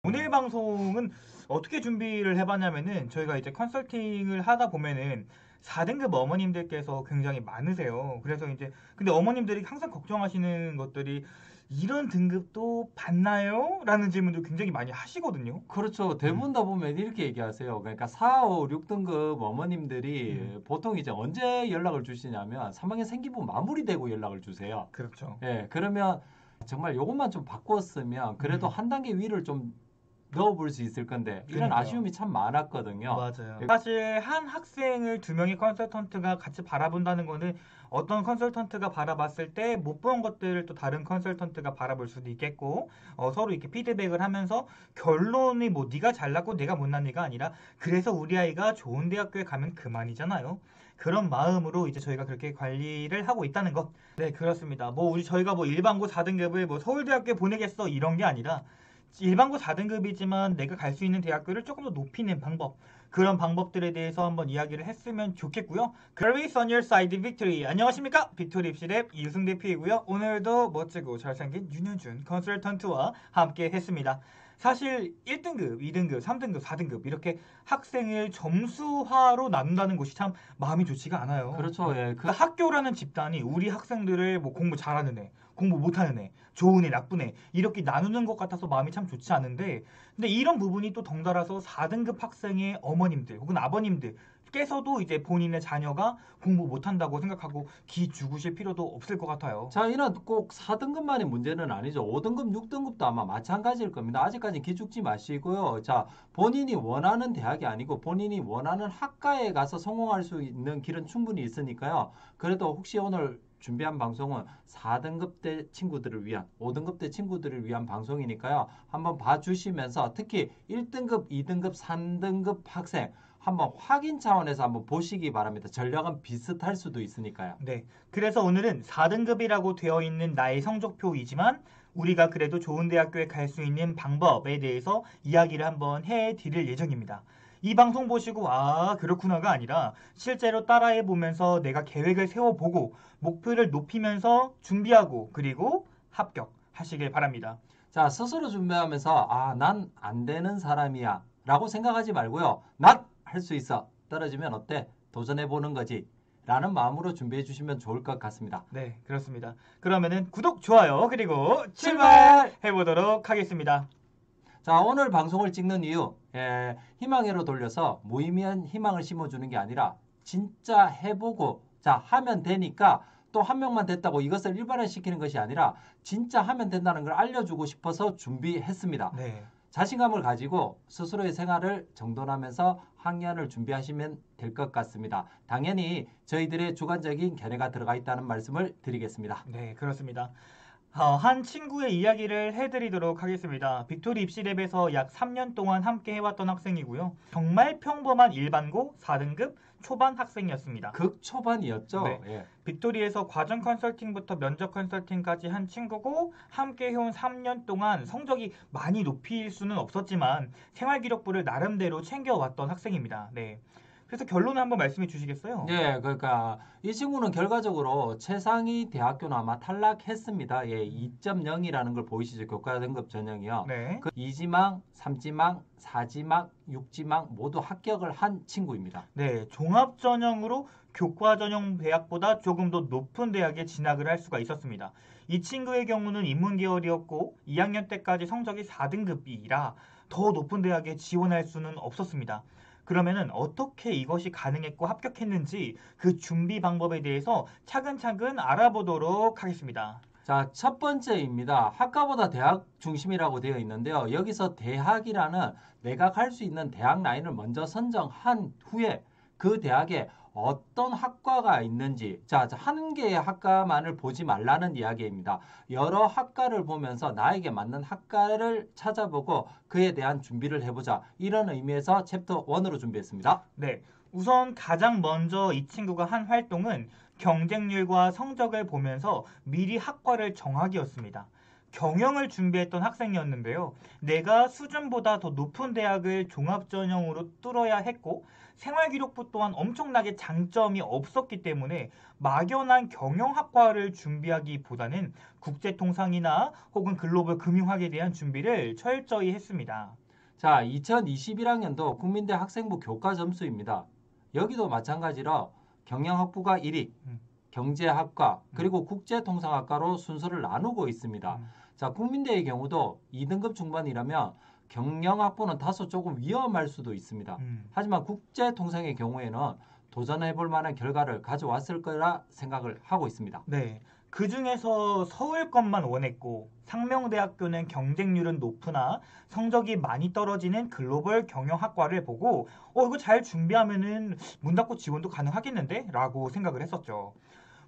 오늘 방송은 어떻게 준비를 해봤냐면은 저희가 이제 컨설팅을 하다 보면은 4등급 어머님들께서 굉장히 많으세요. 그래서 이제 근데 어머님들이 항상 걱정하시는 것들이 이런 등급도 받나요? 라는 질문도 굉장히 많이 하시거든요. 그렇죠. 대부분 다 보면 이렇게 얘기하세요. 그러니까 4, 5, 6등급 어머님들이 보통 이제 언제 연락을 주시냐면 3학년 생기부 마무리되고 연락을 주세요. 그렇죠. 예, 그러면 정말 요것만 좀 바꿨으면 그래도 한 단계 위를 좀 넣어볼 수 있을 건데 이런 그러니까요. 아쉬움이 참 많았거든요. 맞아요. 사실 한 학생을 2명의 컨설턴트가 같이 바라본다는 거는 어떤 컨설턴트가 바라봤을 때 못 본 것들을 또 다른 컨설턴트가 바라볼 수도 있겠고 서로 이렇게 피드백을 하면서 결론이 뭐 네가 잘났고 내가 못났니가 아니라 그래서 우리 아이가 좋은 대학교에 가면 그만이잖아요. 그런 마음으로 이제 저희가 그렇게 관리를 하고 있다는 것. 네, 그렇습니다. 뭐 저희가 뭐 일반고 4등급을 뭐 서울대학교에 보내겠어 이런 게 아니라 일반고 4등급이지만 내가 갈 수 있는 대학교를 조금 더 높이는 방법, 그런 방법들에 대해서 한번 이야기를 했으면 좋겠고요. Grace on your side, Victory. 안녕하십니까? 빅토리 입시랩 이유승 대표이고요. 오늘도 멋지고 잘생긴 윤현준 컨설턴트와 함께 했습니다. 사실 1등급, 2등급, 3등급, 4등급 이렇게 학생을 점수화로 나눈다는 것이 참 마음이 좋지가 않아요. 그렇죠. 예. 학교라는 집단이 우리 학생들을 뭐 공부 잘하는 애, 공부 못하는 애, 좋은 애, 나쁜 애 이렇게 나누는 것 같아서 마음이 참 좋지 않은데 근데 이런 부분이 또 덩달아서 4등급 학생의 어머님들 혹은 아버님들께서도 이제 본인의 자녀가 공부 못한다고 생각하고 기 죽으실 필요도 없을 것 같아요. 자, 이런 꼭 4등급만의 문제는 아니죠. 5등급, 6등급도 아마 마찬가지일 겁니다. 아직까지 기죽지 마시고요. 자, 본인이 원하는 대학이 아니고 본인이 원하는 학과에 가서 성공할 수 있는 길은 충분히 있으니까요. 그래도 혹시 오늘 준비한 방송은 4등급 대 친구들을 위한, 5등급 대 친구들을 위한 방송이니까요. 한번 봐주시면서 특히 1등급, 2등급, 3등급 학생 한번 확인 차원에서 한번 보시기 바랍니다. 전략은 비슷할 수도 있으니까요. 네, 그래서 오늘은 4등급이라고 되어 있는 나의 성적표이지만 우리가 그래도 좋은 대학교에 갈 수 있는 방법에 대해서 이야기를 한번 해드릴 예정입니다. 이 방송 보시고 아 그렇구나가 아니라 실제로 따라해 보면서 내가 계획을 세워보고 목표를 높이면서 준비하고 그리고 합격하시길 바랍니다. 자, 스스로 준비하면서 아, 난 안 되는 사람이야 라고 생각하지 말고요. 난 할 수 있어. 떨어지면 어때? 도전해보는 거지. 라는 마음으로 준비해 주시면 좋을 것 같습니다. 네, 그렇습니다. 그러면은 구독, 좋아요, 그리고 출발해보도록 하겠습니다. 자, 오늘 방송을 찍는 이유, 희망회로 돌려서 무의미한 희망을 심어주는 게 아니라 진짜 해보고 자, 하면 되니까 또 한 명만 됐다고 이것을 일반화시키는 것이 아니라 진짜 하면 된다는 걸 알려주고 싶어서 준비했습니다. 네. 자신감을 가지고 스스로의 생활을 정돈하면서 학년을 준비하시면 될 것 같습니다. 당연히 저희들의 주관적인 견해가 들어가 있다는 말씀을 드리겠습니다. 네, 그렇습니다. 한 친구의 이야기를 해드리도록 하겠습니다. 빅토리 입시랩에서 약 3년 동안 함께 해왔던 학생이고요. 정말 평범한 일반고 4등급 초반 학생이었습니다. 극초반이었죠? 네. 예. 빅토리에서 과정 컨설팅부터 면접 컨설팅까지 한 친구고 함께 해온 3년 동안 성적이 많이 높일 수는 없었지만 생활기록부를 나름대로 챙겨왔던 학생입니다. 네. 그래서 결론을 한번 말씀해 주시겠어요? 네, 그러니까 이 친구는 결과적으로 최상위 대학교는 아마 탈락했습니다. 예, 2.0이라는 걸 보이시죠? 교과 등급 전형이요. 네. 그 2지망, 3지망, 4지망, 6지망 모두 합격을 한 친구입니다. 네, 종합 전형으로 교과 전형 대학보다 조금 더 높은 대학에 진학을 할 수가 있었습니다. 이 친구의 경우는 인문 계열이었고 2학년 때까지 성적이 4등급이라 더 높은 대학에 지원할 수는 없었습니다. 그러면은 어떻게 이것이 가능했고 합격했는지 그 준비 방법에 대해서 차근차근 알아보도록 하겠습니다. 자, 첫 번째입니다. 학과보다 대학 중심이라고 되어 있는데요. 여기서 대학이라는 내가 갈 수 있는 대학 라인을 먼저 선정한 후에 그 대학에 어떤 학과가 있는지 자, 한 개의 학과만을 보지 말라는 이야기입니다. 여러 학과를 보면서 나에게 맞는 학과를 찾아보고 그에 대한 준비를 해보자. 이런 의미에서 챕터 1으로 준비했습니다. 네, 우선 가장 먼저 이 친구가 한 활동은 경쟁률과 성적을 보면서 미리 학과를 정하기였습니다. 경영을 준비했던 학생이었는데요. 내가 수준보다 더 높은 대학을 종합전형으로 뚫어야 했고 생활기록부 또한 엄청나게 장점이 없었기 때문에 막연한 경영학과를 준비하기보다는 국제통상이나 혹은 글로벌 금융학에 대한 준비를 철저히 했습니다. 자, 2021학년도 국민대 학생부 교과 점수입니다. 여기도 마찬가지로 경영학부가 1위, 음. 경제학과, 그리고 국제통상학과로 순서를 나누고 있습니다. 자, 국민대의 경우도 2등급 중반이라면 경영학부는 다소 조금 위험할 수도 있습니다. 하지만 국제통상의 경우에는 도전해볼 만한 결과를 가져왔을 거라 생각을 하고 있습니다. 네. 그 중에서 서울 것만 원했고 상명대학교는 경쟁률은 높으나 성적이 많이 떨어지는 글로벌 경영학과를 보고 이거 잘 준비하면은 문 닫고 지원도 가능하겠는데? 라고 생각을 했었죠.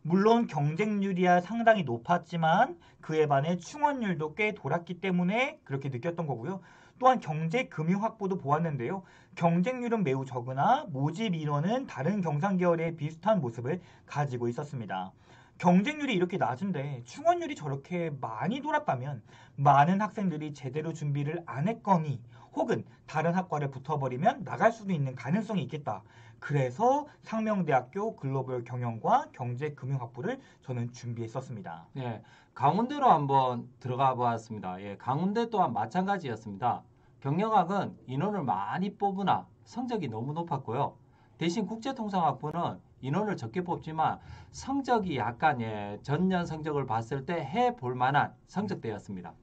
물론 경쟁률이야 상당히 높았지만 그에 반해 충원율도 꽤 돌았기 때문에 그렇게 느꼈던 거고요. 또한 경제금융학부도 보았는데요. 경쟁률은 매우 적으나 모집 인원은 다른 경상계열의 비슷한 모습을 가지고 있었습니다. 경쟁률이 이렇게 낮은데 충원율이 저렇게 많이 돌았다면 많은 학생들이 제대로 준비를 안 했거니 혹은 다른 학과를 붙어버리면 나갈 수도 있는 가능성이 있겠다. 그래서 상명대학교 글로벌 경영과 경제금융학부를 저는 준비했었습니다. 예, 강원대로 한번 들어가 보았습니다. 예, 강원대 또한 마찬가지였습니다. 경영학은 인원을 많이 뽑으나 성적이 너무 높았고요. 대신 국제통상학부는 인원을 적게 뽑지만 성적이 약간 전년 성적을 봤을 때 해볼 만한 성적대였습니다.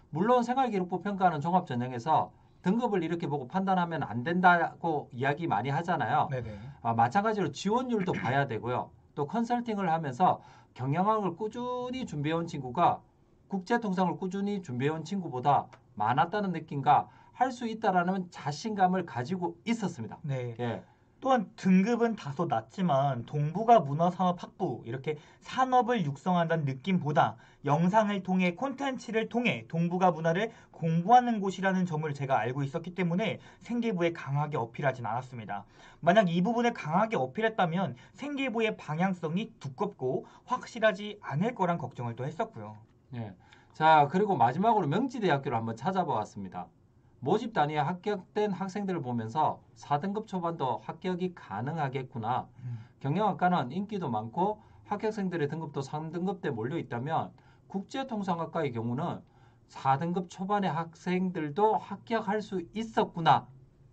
물론 생활기록부 평가는 종합전형에서 등급을 이렇게 보고 판단하면 안 된다고 이야기 많이 하잖아요. 네네. 마찬가지로 지원율도 봐야 되고요. 또 컨설팅을 하면서 경영학을 꾸준히 준비해온 친구가 국제통상을 꾸준히 준비해온 친구보다 많았다는 느낌과 할 수 있다라는 자신감을 가지고 있었습니다. 네. 예. 또한 등급은 다소 낮지만 동북아 문화산업학부 이렇게 산업을 육성한다는 느낌보다 영상을 통해 콘텐츠를 통해 동북아 문화를 공부하는 곳이라는 점을 제가 알고 있었기 때문에 생기부에 강하게 어필하진 않았습니다. 만약 이 부분을 강하게 어필했다면 생기부의 방향성이 두껍고 확실하지 않을 거란 걱정을 또 했었고요. 예. 자, 그리고 마지막으로 명지대학교를 한번 찾아보았습니다. 모집 단위에 합격된 학생들을 보면서 4등급 초반도 합격이 가능하겠구나. 경영학과는 인기도 많고 합격생들의 등급도 3등급대 몰려 있다면 국제통상학과의 경우는 4등급 초반의 학생들도 합격할 수 있었구나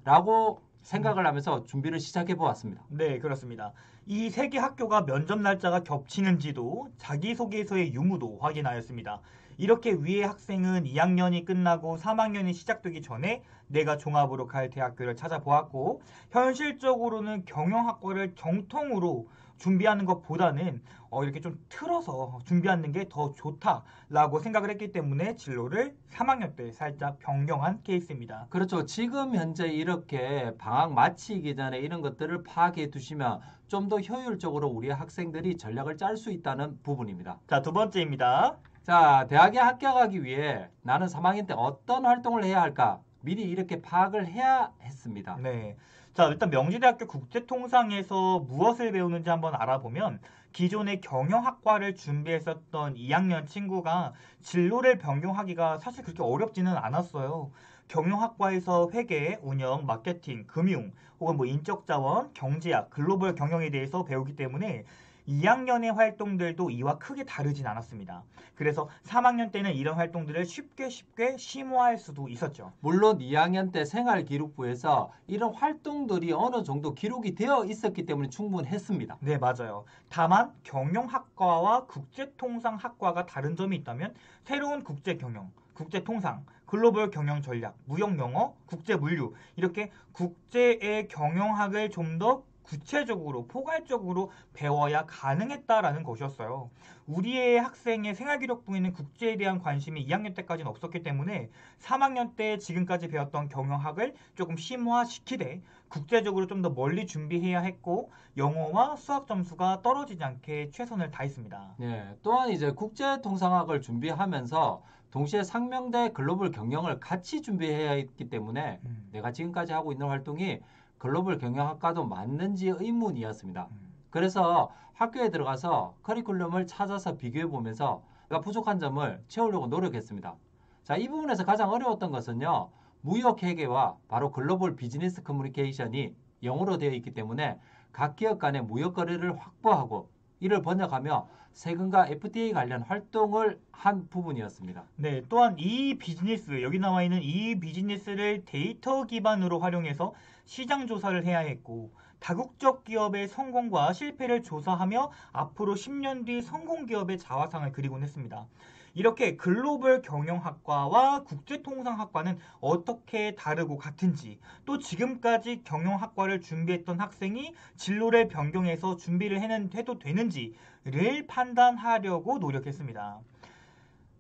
라고 생각을 하면서 준비를 시작해 보았습니다. 네, 그렇습니다. 이 세 개 학교가 면접 날짜가 겹치는지도 자기소개서의 유무도 확인하였습니다. 이렇게 위의 학생은 2학년이 끝나고 3학년이 시작되기 전에 내가 종합으로 갈 대학교를 찾아보았고 현실적으로는 경영학과를 정통으로 준비하는 것보다는 이렇게 좀 틀어서 준비하는 게 더 좋다라고 생각을 했기 때문에 진로를 3학년 때 살짝 변경한 케이스입니다. 그렇죠. 지금 현재 이렇게 방학 마치기 전에 이런 것들을 파악해 두시면 좀 더 효율적으로 우리 학생들이 전략을 짤 수 있다는 부분입니다. 자, 두 번째입니다. 자, 대학에 합격하기 위해 나는 3학년 때 어떤 활동을 해야 할까? 미리 이렇게 파악을 해야 했습니다. 네. 자, 일단 명지대학교 국제통상에서 무엇을 배우는지 한번 알아보면 기존의 경영학과를 준비했었던 2학년 친구가 진로를 변경하기가 사실 그렇게 어렵지는 않았어요. 경영학과에서 회계, 운영, 마케팅, 금융, 혹은 뭐 인적자원, 경제학, 글로벌 경영에 대해서 배우기 때문에 2학년의 활동들도 이와 크게 다르진 않았습니다. 그래서 3학년 때는 이런 활동들을 쉽게 심화할 수도 있었죠. 물론 2학년 때 생활기록부에서 이런 활동들이 어느 정도 기록이 되어 있었기 때문에 충분했습니다. 네, 맞아요. 다만 경영학과와 국제통상학과가 다른 점이 있다면 새로운 국제경영, 국제통상, 글로벌 경영 전략, 무역영어, 국제물류 이렇게 국제의 경영학을 좀 더 구체적으로 포괄적으로 배워야 가능했다라는 것이었어요. 우리의 학생의 생활기록부에는 국제에 대한 관심이 2학년 때까지는 없었기 때문에 3학년 때 지금까지 배웠던 경영학을 조금 심화시키되 국제적으로 좀 더 멀리 준비해야 했고 영어와 수학 점수가 떨어지지 않게 최선을 다했습니다. 네, 또한 이제 국제통상학을 준비하면서 동시에 상명대 글로벌 경영을 같이 준비해야 했기 때문에 내가 지금까지 하고 있는 활동이 글로벌 경영학과도 맞는지 의문이었습니다. 그래서 학교에 들어가서 커리큘럼을 찾아서 비교해 보면서 내가 부족한 점을 채우려고 노력했습니다. 자, 이 부분에서 가장 어려웠던 것은요. 무역회계와 바로 글로벌 비즈니스 커뮤니케이션이 영어로 되어 있기 때문에 각 기업 간의 무역 거래를 확보하고 이를 번역하며 세금과 FTA 관련 활동을 한 부분이었습니다. 네, 또한 이 비즈니스, 여기 나와 있는 이 비즈니스를 데이터 기반으로 활용해서 시장 조사를 해야 했고, 다국적 기업의 성공과 실패를 조사하며 앞으로 10년 뒤 성공 기업의 자화상을 그리곤 했습니다. 이렇게 글로벌 경영학과와 국제통상학과는 어떻게 다르고 같은지, 또 지금까지 경영학과를 준비했던 학생이 진로를 변경해서 준비를 해도 되는지를 판단하려고 노력했습니다.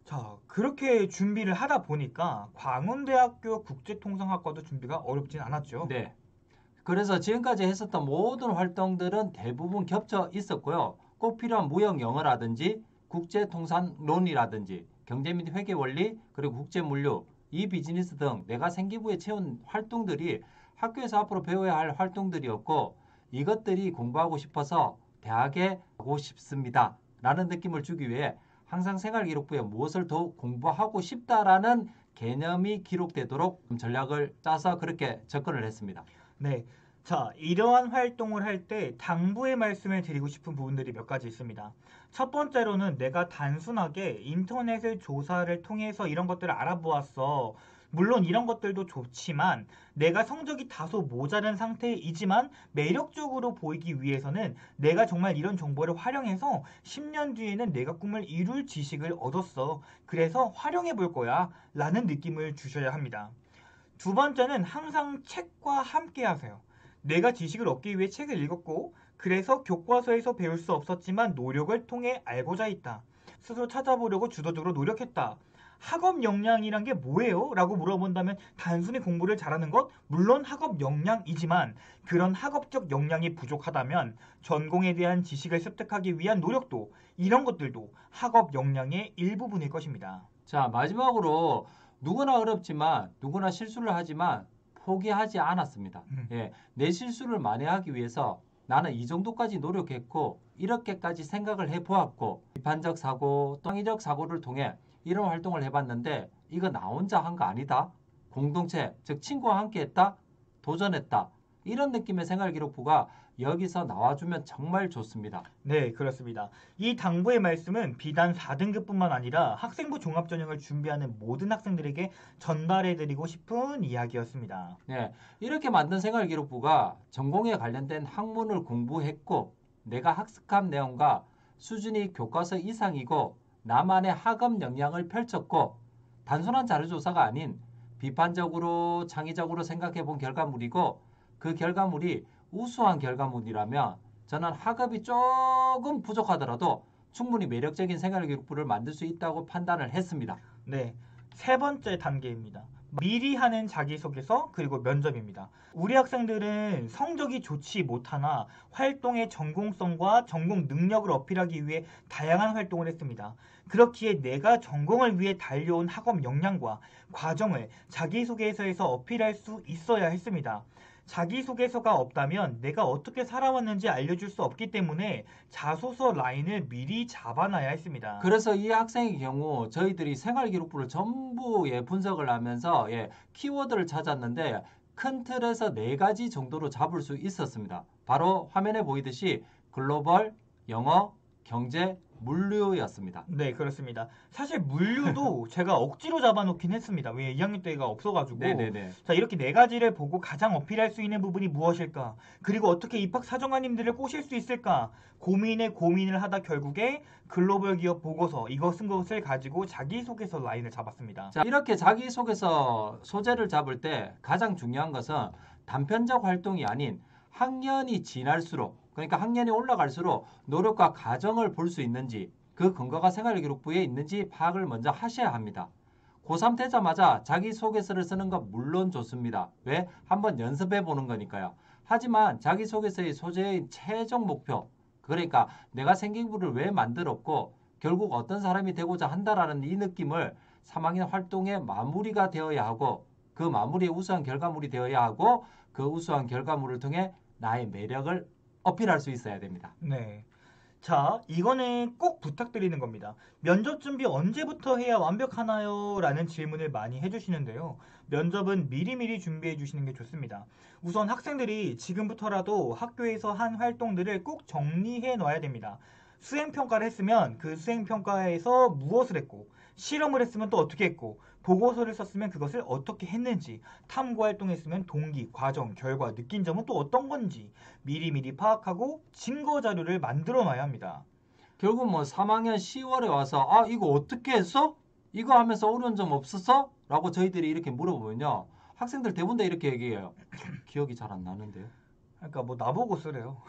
자, 그렇게 준비를 하다 보니까 광운대학교 국제통상학과도 준비가 어렵진 않았죠. 네. 그래서 지금까지 했었던 모든 활동들은 대부분 겹쳐 있었고요. 꼭 필요한 무역 영어라든지 국제통상론이라든지 경제 및 회계 원리 그리고 국제물류 이 비즈니스 등 내가 생기부에 채운 활동들이 학교에서 앞으로 배워야 할 활동들이었고 이것들이 공부하고 싶어서 대학에 가고 싶습니다. 라는 느낌을 주기 위해 항상 생활기록부에 무엇을 더 공부하고 싶다라는 개념이 기록되도록 전략을 짜서 그렇게 접근을 했습니다. 네. 자, 이러한 활동을 할 때 당부의 말씀을 드리고 싶은 부분들이 몇 가지 있습니다. 첫 번째로는 내가 단순하게 인터넷을 조사를 통해서 이런 것들을 알아보았어. 물론 이런 것들도 좋지만 내가 성적이 다소 모자란 상태이지만 매력적으로 보이기 위해서는 내가 정말 이런 정보를 활용해서 10년 뒤에는 내가 꿈을 이룰 지식을 얻었어. 그래서 활용해 볼 거야. 라는 느낌을 주셔야 합니다. 두 번째는 항상 책과 함께 하세요. 내가 지식을 얻기 위해 책을 읽었고 그래서 교과서에서 배울 수 없었지만 노력을 통해 알고자 했다. 스스로 찾아보려고 주도적으로 노력했다. 학업 역량이란 게 뭐예요? 라고 물어본다면 단순히 공부를 잘하는 것? 물론 학업 역량이지만 그런 학업적 역량이 부족하다면 전공에 대한 지식을 습득하기 위한 노력도 이런 것들도 학업 역량의 일부분일 것입니다. 자, 마지막으로 누구나 어렵지만 누구나 실수를 하지만 포기하지 않았습니다. 예, 내 실수를 만회하기 위해서 나는 이 정도까지 노력했고 이렇게까지 생각을 해보았고 비판적 사고, 창의적 사고를 통해 이런 활동을 해봤는데 이거 나 혼자 한 거 아니다. 공동체, 즉 친구와 함께 했다. 도전했다. 이런 느낌의 생활기록부가 여기서 나와주면 정말 좋습니다. 네, 그렇습니다. 이 당부의 말씀은 비단 4등급뿐만 아니라 학생부 종합전형을 준비하는 모든 학생들에게 전달해드리고 싶은 이야기였습니다. 네, 이렇게 만든 생활기록부가 전공에 관련된 학문을 공부했고 내가 학습한 내용과 수준이 교과서 이상이고 나만의 학업 역량을 펼쳤고 단순한 자료조사가 아닌 비판적으로 창의적으로 생각해 본 결과물이고 그 결과물이 우수한 결과물이라면 저는 학업이 조금 부족하더라도 충분히 매력적인 생활기록부를 만들 수 있다고 판단을 했습니다. 네, 세 번째 단계입니다. 미리 하는 자기소개서 그리고 면접입니다. 우리 학생들은 성적이 좋지 못하나 활동의 전공성과 전공 능력을 어필하기 위해 다양한 활동을 했습니다. 그렇기에 내가 전공을 위해 달려온 학업 역량과 과정을 자기소개서에서 어필할 수 있어야 했습니다. 자기소개서가 없다면 내가 어떻게 살아왔는지 알려줄 수 없기 때문에 자소서 라인을 미리 잡아놔야 했습니다. 그래서 이 학생의 경우 저희들이 생활기록부를 전부 분석을 하면서 키워드를 찾았는데 큰 틀에서 4가지 정도로 잡을 수 있었습니다. 바로 화면에 보이듯이 글로벌, 영어, 경제, 물류였습니다. 네, 그렇습니다. 사실 물류도 제가 억지로 잡아놓긴 했습니다. 왜 2학년 때가 없어가지고. 네네네. 자, 이렇게 4가지를 보고 가장 어필할 수 있는 부분이 무엇일까? 그리고 어떻게 입학 사정관님들을 꼬실 수 있을까? 고민을 하다 결국에 글로벌 기업 보고서 이거 쓴 것을 가지고 자기소개서 라인을 잡았습니다. 자, 이렇게 자기소개서 소재를 잡을 때 가장 중요한 것은 단편적 활동이 아닌 학년이 지날수록 그러니까 학년이 올라갈수록 노력과 과정을 볼 수 있는지 그 근거가 생활기록부에 있는지 파악을 먼저 하셔야 합니다. 고3 되자마자 자기소개서를 쓰는 건 물론 좋습니다. 왜? 한번 연습해 보는 거니까요. 하지만 자기소개서의 소재의 최종 목표 그러니까 내가 생기부를 왜 만들었고 결국 어떤 사람이 되고자 한다라는 이 느낌을 3학년 활동의 마무리가 되어야 하고 그 마무리의 우수한 결과물이 되어야 하고 그 우수한 결과물을 통해 나의 매력을 어필할 수 있어야 됩니다. 네. 자, 이거는 꼭 부탁드리는 겁니다. 면접 준비 언제부터 해야 완벽하나요? 라는 질문을 많이 해주시는데요. 면접은 미리미리 준비해 주시는 게 좋습니다. 우선 학생들이 지금부터라도 학교에서 한 활동들을 꼭 정리해 놔야 됩니다. 수행평가를 했으면 그 수행평가에서 무엇을 했고, 실험을 했으면 또 어떻게 했고, 보고서를 썼으면 그것을 어떻게 했는지, 탐구 활동했으면 동기, 과정, 결과, 느낀 점은 또 어떤 건지, 미리미리 파악하고 증거 자료를 만들어 놔야 합니다. 결국 뭐 3학년 10월에 와서 아 이거 어떻게 했어? 이거 하면서 어려운 점 없었어? 라고 저희들이 이렇게 물어보면요. 학생들 대부분 다 이렇게 얘기해요. 기억이 잘 안 나는데요. 그러니까 뭐 나보고 쓰래요.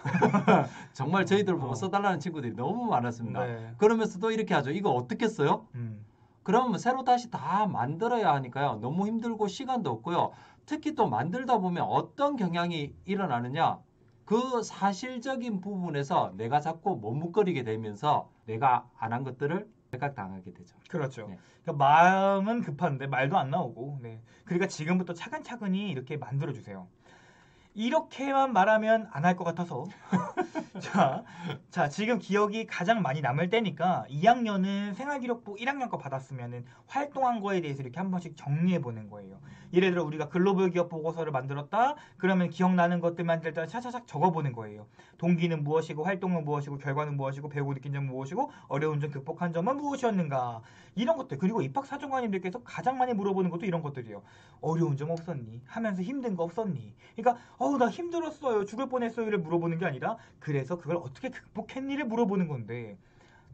정말 저희들 보고 써달라는 친구들이 너무 많았습니다. 네. 그러면서도 이렇게 하죠. 이거 어떻게 써요? 음. 그러면 새로 다시 다 만들어야 하니까요. 너무 힘들고 시간도 없고요. 특히 또 만들다 보면 어떤 경향이 일어나느냐. 그 사실적인 부분에서 내가 자꾸 머뭇거리게 되면서 내가 안 한 것들을 생각당하게 되죠. 그렇죠. 네. 그러니까 마음은 급한데 말도 안 나오고. 네. 그러니까 지금부터 차근차근히 이렇게 만들어 주세요. 이렇게만 말하면 안 할 것 같아서 자, 지금 기억이 가장 많이 남을 때니까 2학년은 생활기록부 1학년 거 받았으면은 활동한 거에 대해서 이렇게 한 번씩 정리해 보는 거예요. 예를 들어 우리가 글로벌 기업 보고서를 만들었다. 그러면 기억나는 것들만 일단 차차삭 적어 보는 거예요. 동기는 무엇이고 활동은 무엇이고 결과는 무엇이고 배우고 느낀 점은 무엇이고 어려운 점 극복한 점은 무엇이었는가. 이런 것들. 그리고 입학 사정관님들께서 가장 많이 물어보는 것도 이런 것들이에요. 어려운 점 없었니? 하면서 힘든 거 없었니? 그러니까 나 힘들었어요. 죽을 뻔했어요를 물어보는 게 아니라 그래서 그걸 어떻게 극복했니를 물어보는 건데.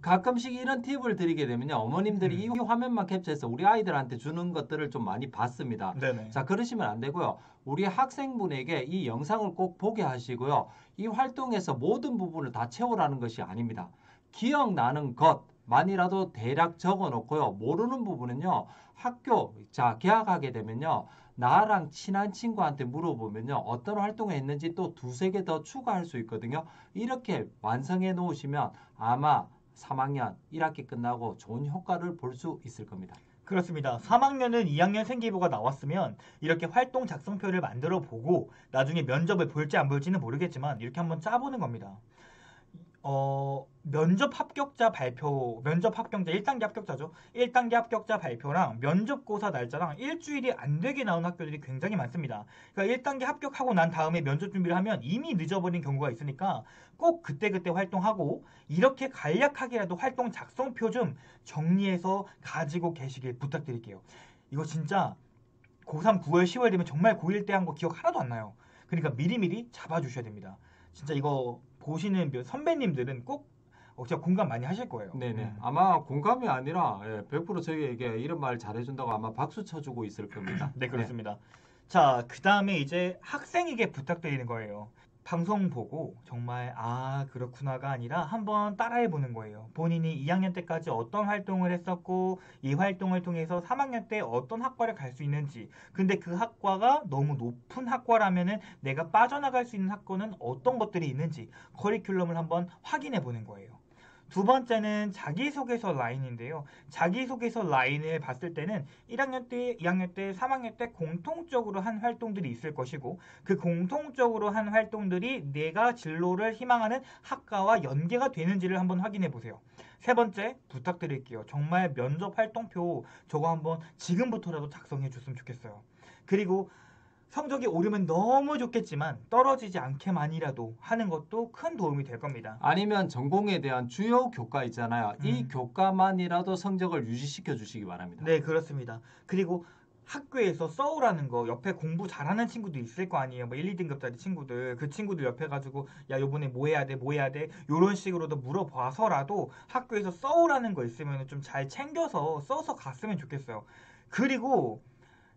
가끔씩 이런 팁을 드리게 되면요. 어머님들이 이 화면만 캡처해서 우리 아이들한테 주는 것들을 좀 많이 봤습니다. 네네. 자, 그러시면 안 되고요. 우리 학생분에게 이 영상을 꼭 보게 하시고요. 이 활동에서 모든 부분을 다 채우라는 것이 아닙니다. 기억나는 것만이라도 대략 적어 놓고요. 모르는 부분은요. 학교, 자, 개학하게 되면요. 나랑 친한 친구한테 물어보면요. 어떤 활동을 했는지 또 두세 개 더 추가할 수 있거든요. 이렇게 완성해 놓으시면 아마 3학년 1학기 끝나고 좋은 효과를 볼 수 있을 겁니다. 그렇습니다. 3학년은 2학년 생기부가 나왔으면 이렇게 활동 작성표를 만들어 보고 나중에 면접을 볼지 안 볼지는 모르겠지만 이렇게 한번 짜보는 겁니다. 면접 합격자 발표, 면접 합격자 1단계 합격자죠. 1단계 합격자 발표랑 면접고사 날짜랑 일주일이 안 되게 나온 학교들이 굉장히 많습니다. 그러니까 1단계 합격하고 난 다음에 면접 준비를 하면 이미 늦어버린 경우가 있으니까 꼭 그때그때 활동하고 이렇게 간략하게라도 활동 작성표 좀 정리해서 가지고 계시길 부탁드릴게요. 이거 진짜 고3 9월 10월 되면 정말 고1 때 한 거 기억 하나도 안 나요. 그러니까 미리미리 잡아주셔야 됩니다. 진짜 이거 보시는 선배님들은 꼭 진짜 공감 많이 하실 거예요. 네네. 아마 공감이 아니라 100% 저희에게 이런 말 잘해준다고 아마 박수 쳐주고 있을 겁니다. 네, 그렇습니다. 자, 그 다음에 이제 학생에게 부탁드리는 거예요. 방송 보고 정말 그렇구나가 아니라 한번 따라해 보는 거예요. 본인이 2학년 때까지 어떤 활동을 했었고 이 활동을 통해서 3학년 때 어떤 학과를 갈 수 있는지, 근데 그 학과가 너무 높은 학과라면은 내가 빠져나갈 수 있는 학과는 어떤 것들이 있는지 커리큘럼을 한번 확인해 보는 거예요. 두 번째는 자기소개서 라인인데요. 자기소개서 라인을 봤을 때는 1학년 때, 2학년 때, 3학년 때 공통적으로 한 활동들이 있을 것이고 그 공통적으로 한 활동들이 내가 진로를 희망하는 학과와 연계가 되는지를 한번 확인해 보세요. 세 번째, 부탁드릴게요. 정말 면접 활동표 저거 한번 지금부터라도 작성해 줬으면 좋겠어요. 그리고 성적이 오르면 너무 좋겠지만 떨어지지 않게만이라도 하는 것도 큰 도움이 될 겁니다. 아니면 전공에 대한 주요 교과 있잖아요. 이 음. 교과만이라도 성적을 유지시켜 주시기 바랍니다. 네, 그렇습니다. 그리고 학교에서 써오라는 거 옆에 공부 잘하는 친구도 있을 거 아니에요. 뭐 1, 2등급짜리 친구들. 그 친구들 옆에 가지고 야, 요번에 뭐 해야 돼? 뭐 해야 돼? 요런 식으로도 물어봐서라도 학교에서 써오라는 거 있으면 좀 잘 챙겨서 써서 갔으면 좋겠어요. 그리고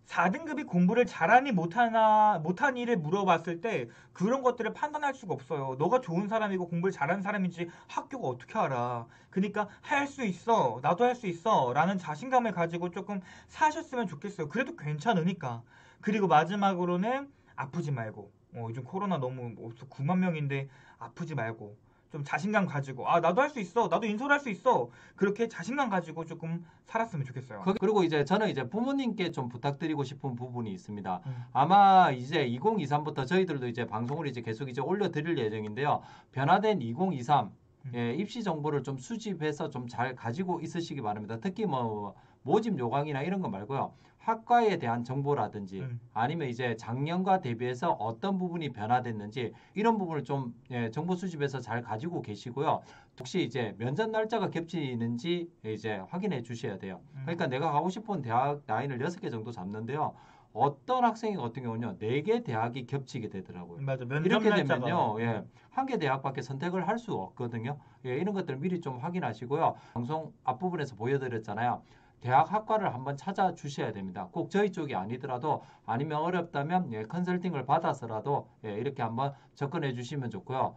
4등급이 공부를 잘하니 못하니를 물어봤을 때 그런 것들을 판단할 수가 없어요. 너가 좋은 사람이고 공부를 잘하는 사람인지 학교가 어떻게 알아. 그러니까 할 수 있어. 나도 할 수 있어. 라는 자신감을 가지고 조금 사셨으면 좋겠어요. 그래도 괜찮으니까. 그리고 마지막으로는 아프지 말고. 요즘 코로나 너무 9만 명인데 아프지 말고. 좀 자신감 가지고 나도 할 수 있어. 나도 인솔 할 수 있어. 그렇게 자신감 가지고 조금 살았으면 좋겠어요. 그리고 이제 저는 이제 부모님께 좀 부탁드리고 싶은 부분이 있습니다. 음. 아마 이제 2023부터 저희들도 이제 방송을 이제 계속 이제 올려드릴 예정인데요. 변화된 2023 예, 입시 정보를 좀 수집해서 좀 잘 가지고 있으시기 바랍니다. 특히 뭐 모집 요강이나 이런 거 말고요. 학과에 대한 정보라든지 아니면 이제 작년과 대비해서 어떤 부분이 변화됐는지 이런 부분을 좀 예, 정보 수집해서 잘 가지고 계시고요. 혹시 이제 면접 날짜가 겹치는지 이제 확인해 주셔야 돼요. 그러니까 내가 가고 싶은 대학 라인을 6개 정도 잡는데요. 어떤 학생이 같은 경우는요, 4개 대학이 겹치게 되더라고요. 맞아. 면접 이렇게 날짜가. 되면요, 예, 한 개 대학밖에 선택을 할 수 없거든요. 예, 이런 것들을 미리 좀 확인하시고요. 방송 앞부분에서 보여드렸잖아요. 대학 학과를 한번 찾아주셔야 됩니다. 꼭 저희 쪽이 아니더라도 아니면 어렵다면 예, 컨설팅을 받아서라도 예, 이렇게 한번 접근해 주시면 좋고요.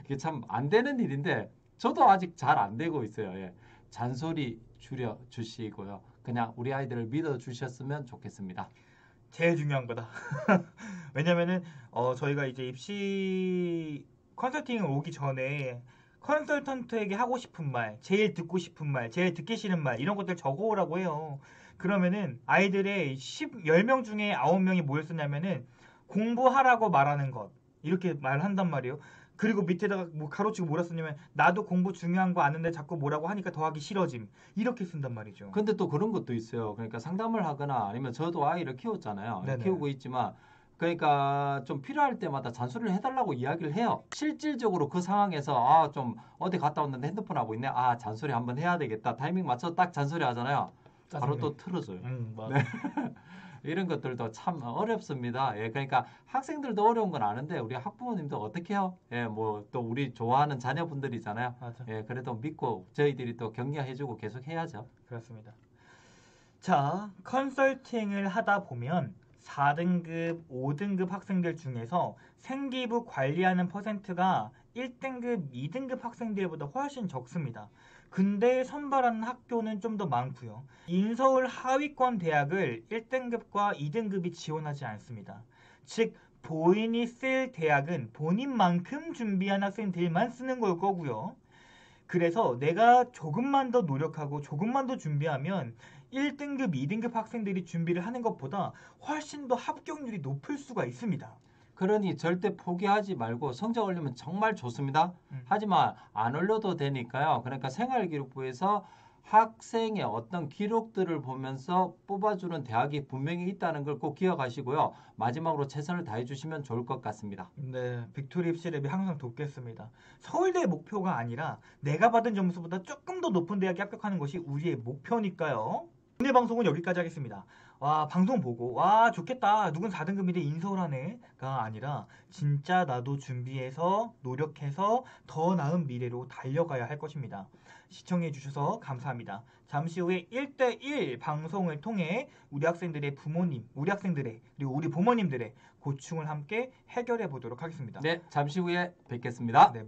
이게 참 안 되는 일인데 저도 아직 잘 안 되고 있어요. 예. 잔소리 줄여 주시고요. 그냥 우리 아이들을 믿어 주셨으면 좋겠습니다. 제일 중요한 거다. 왜냐면은 저희가 이제 입시 컨설팅을 오기 전에 컨설턴트에게 하고 싶은 말, 제일 듣고 싶은 말, 제일 듣기 싫은 말 이런 것들 적어오라고 해요. 그러면은 아이들의 10명 중에 9명이 뭘 쓰냐면은 공부하라고 말하는 것 이렇게 말한단 말이에요. 그리고 밑에다가 뭐 가로치고 뭐라 쓰냐면 나도 공부 중요한 거 아는데 자꾸 뭐라고 하니까 더 하기 싫어짐 이렇게 쓴단 말이죠. 근데 또 그런 것도 있어요. 그러니까 상담을 하거나 아니면 저도 아이를 키웠잖아요. 네네. 키우고 있지만 그러니까 좀 필요할 때마다 잔소리를 해달라고 이야기를 해요. 실질적으로 그 상황에서 좀 어디 갔다 왔는데 핸드폰 하고 있네. 잔소리 한번 해야 되겠다. 타이밍 맞춰 딱 잔소리 하잖아요. 바로 짜증내. 또 틀어줘요. 맞아. 네. 이런 것들도 참 어렵습니다. 예, 그러니까 학생들도 어려운 건 아는데 우리 학부모님도 어떻게 해요? 예, 뭐 또 우리 좋아하는 자녀분들이잖아요. 맞아. 예, 그래도 믿고 저희들이 또 격려해주고 계속 해야죠. 그렇습니다. 자, 컨설팅을 하다 보면 4등급, 5등급 학생들 중에서 생기부 관리하는 퍼센트가 1등급, 2등급 학생들보다 훨씬 적습니다. 근데 선발하는 학교는 좀 더 많고요. 인서울 하위권 대학을 1등급과 2등급이 지원하지 않습니다. 즉, 본인이 쓸 대학은 본인만큼 준비한 학생들만 쓰는 걸 거고요. 그래서 내가 조금만 더 노력하고 조금만 더 준비하면 1등급, 2등급 학생들이 준비를 하는 것보다 훨씬 더 합격률이 높을 수가 있습니다. 그러니 절대 포기하지 말고 성적 올리면 정말 좋습니다. 하지만 안 올려도 되니까요. 그러니까 생활기록부에서 학생의 어떤 기록들을 보면서 뽑아주는 대학이 분명히 있다는 걸 꼭 기억하시고요. 마지막으로 최선을 다해 주시면 좋을 것 같습니다. 네, 빅토리 입시랩이 항상 돕겠습니다. 서울대의 목표가 아니라 내가 받은 점수보다 조금 더 높은 대학에 합격하는 것이 우리의 목표니까요. 오늘 방송은 여기까지 하겠습니다. 와, 방송 보고 와 좋겠다. 누군 4등급인데 인서울하네가 아니라 진짜 나도 준비해서 노력해서 더 나은 미래로 달려가야 할 것입니다. 시청해 주셔서 감사합니다. 잠시 후에 1대1 방송을 통해 우리 학생들의 부모님, 우리 학생들의 그리고 우리 부모님들의 고충을 함께 해결해 보도록 하겠습니다. 네, 잠시 후에 뵙겠습니다. 네.